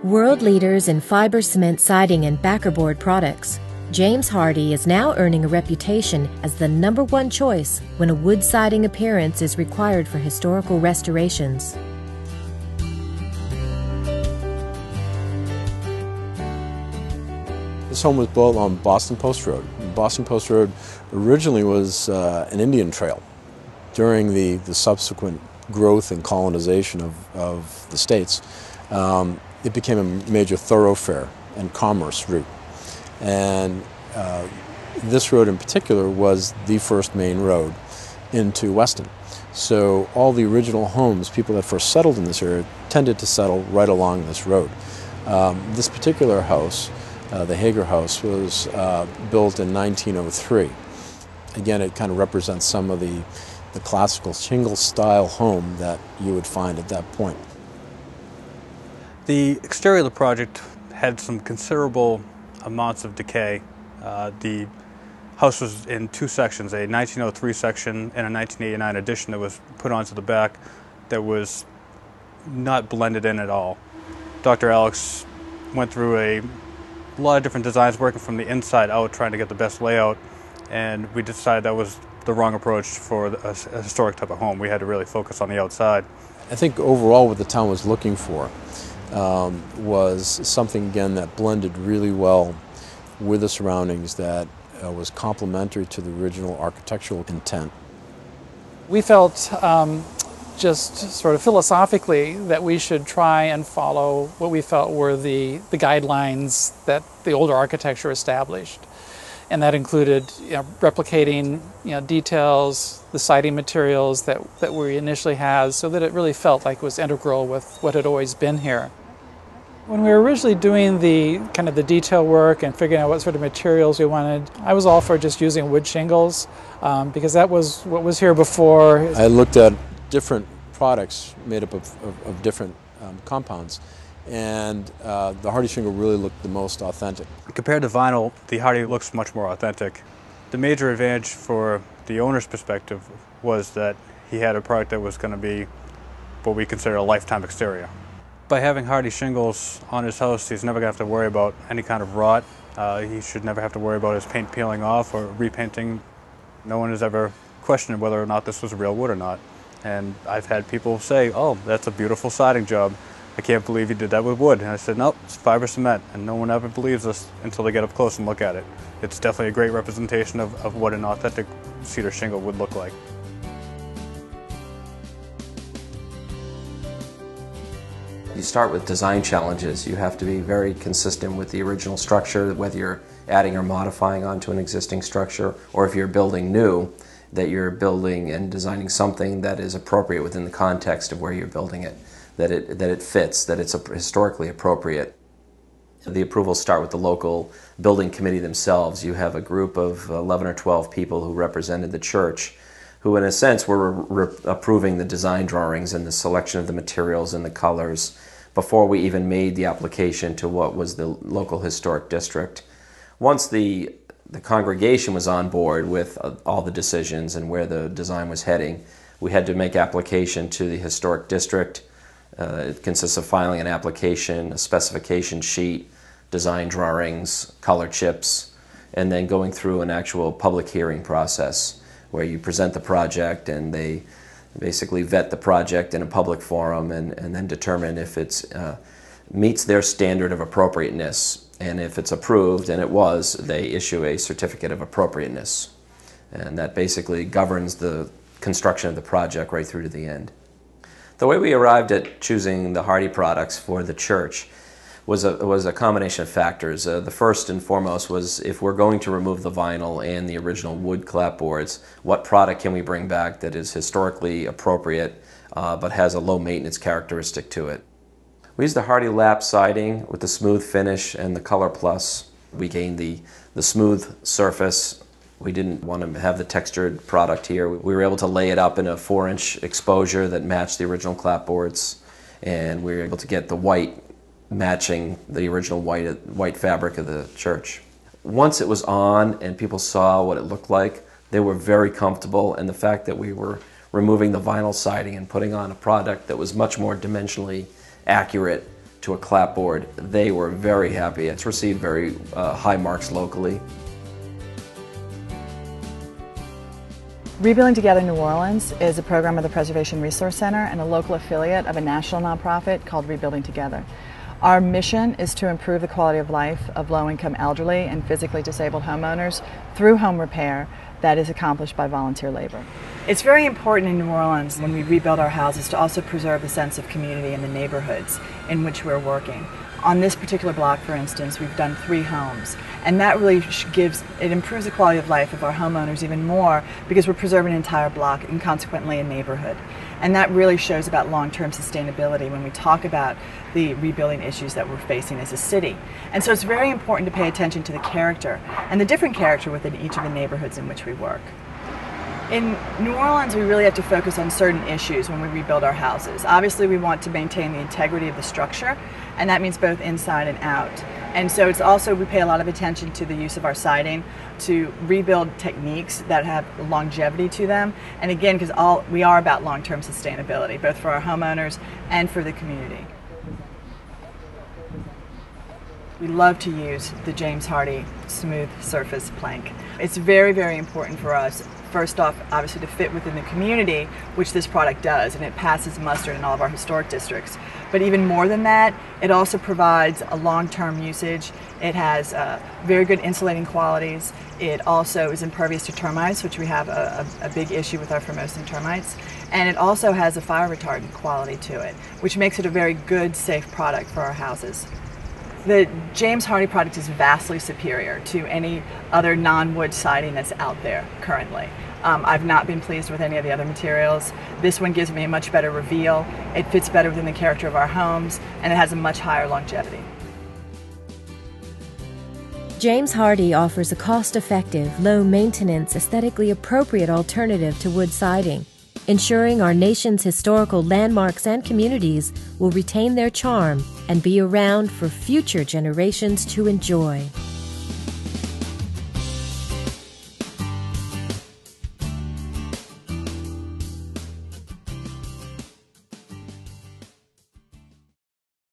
World leaders in fiber cement siding and backerboard products, James Hardie is now earning a reputation as the #1 choice when a wood siding appearance is required for historical restorations. This home was built on Boston Post Road. Boston Post Road originally was an Indian trail. During the subsequent growth and colonization of the states, it became a major thoroughfare and commerce route. And this road in particular was the first main road into Weston. So all the original homes, people that first settled in this area, tended to settle right along this road. This particular house, the Hager House, was built in 1903. Again, it kind of represents some of the classical shingle-style home that you would find at that point. The exterior of the project had some considerable amounts of decay. The house was in two sections, a 1903 section and a 1989 addition that was put onto the back that was not blended in at all. Dr. Alex went through a lot of different designs, working from the inside out, trying to get the best layout, and we decided that was the wrong approach for a historic type of home. We had to really focus on the outside. I think overall what the town was looking for was something, again, that blended really well with the surroundings, that was complementary to the original architectural intent. We felt just sort of philosophically that we should try and follow what we felt were the guidelines that the older architecture established. And that included replicating details, the siding materials that we initially had, so that it really felt like it was integral with what had always been here. When we were originally doing the kind of the detail work and figuring out what sort of materials we wanted, I was all for just using wood shingles because that was what was here before. I looked at different products made up of different compounds, and the Hardie shingle really looked the most authentic. Compared to vinyl, the Hardie looks much more authentic. The major advantage for the owner's perspective was that he had a product that was going to be what we consider a lifetime exterior. By having Hardie shingles on his house, he's never going to have to worry about any kind of rot. He should never have to worry about his paint peeling off or repainting. No one has ever questioned whether or not this was real wood or not. And I've had people say, "Oh, that's a beautiful siding job. I can't believe you did that with wood." And I said, "Nope, it's fiber cement." And no one ever believes us until they get up close and look at it. It's definitely a great representation of what an authentic cedar shingle would look like. You start with design challenges. You have to be very consistent with the original structure, whether you're adding or modifying onto an existing structure, or if you're building new, that you're building and designing something that is appropriate within the context of where you're building it, that it fits, that it's historically appropriate. The approvals start with the local building committee themselves. You have a group of 11 or 12 people who represented the church, who in a sense were approving the design drawings and the selection of the materials and the colors before we even made the application to what was the local historic district. Once the congregation was on board with all the decisions and where the design was heading, we had to make application to the historic district. It consists of filing an application, a specification sheet, design drawings, color chips, and then going through an actual public hearing process where you present the project and they basically vet the project in a public forum and then determine if it meets their standard of appropriateness. And if it's approved, and it was, they issue a certificate of appropriateness. And that basically governs the construction of the project right through to the end. The way we arrived at choosing the Hardie products for the church was a combination of factors. The first and foremost was, if we're going to remove the vinyl and the original wood clapboards, what product can we bring back that is historically appropriate but has a low maintenance characteristic to it? We used the Hardie lap siding with the smooth finish and the Color Plus. We gained the smooth surface. We didn't want to have the textured product here. We were able to lay it up in a 4-inch exposure that matched the original clapboards, and we were able to get the white matching the original white fabric of the church. Once it was on and people saw what it looked like, they were very comfortable, and the fact that we were removing the vinyl siding and putting on a product that was much more dimensionally accurate to a clapboard, they were very happy. It's received very high marks locally. Rebuilding Together New Orleans is a program of the Preservation Resource Center and a local affiliate of a national nonprofit called Rebuilding Together. Our mission is to improve the quality of life of low-income elderly and physically disabled homeowners through home repair that is accomplished by volunteer labor. It's very important in New Orleans when we rebuild our houses to also preserve the sense of community in the neighborhoods in which we're working. On this particular block, for instance, we've done 3 homes, and that really improves the quality of life of our homeowners even more because we're preserving an entire block and consequently a neighborhood. And that really shows about long-term sustainability when we talk about the rebuilding issues that we're facing as a city. And so it's very important to pay attention to the character and the different character within each of the neighborhoods in which we work. In New Orleans, we really have to focus on certain issues when we rebuild our houses. Obviously, we want to maintain the integrity of the structure, and that means both inside and out. And so it's also, we pay a lot of attention to the use of our siding, to rebuild techniques that have longevity to them. And again, because we are about long-term sustainability, both for our homeowners and for the community. We love to use the James Hardie smooth surface plank. It's very, very important for us, first off, obviously to fit within the community, which this product does, and it passes muster in all of our historic districts. But even more than that, it also provides a long-term usage. It has very good insulating qualities. It also is impervious to termites, which we have a big issue with our Formosan termites. And it also has a fire retardant quality to it, which makes it a very good, safe product for our houses. The James Hardie product is vastly superior to any other non-wood siding that's out there currently. I've not been pleased with any of the other materials. This one gives me a much better reveal. It fits better within the character of our homes, and it has a much higher longevity. James Hardie offers a cost-effective, low-maintenance, aesthetically appropriate alternative to wood siding, ensuring our nation's historical landmarks and communities will retain their charm and be around for future generations to enjoy.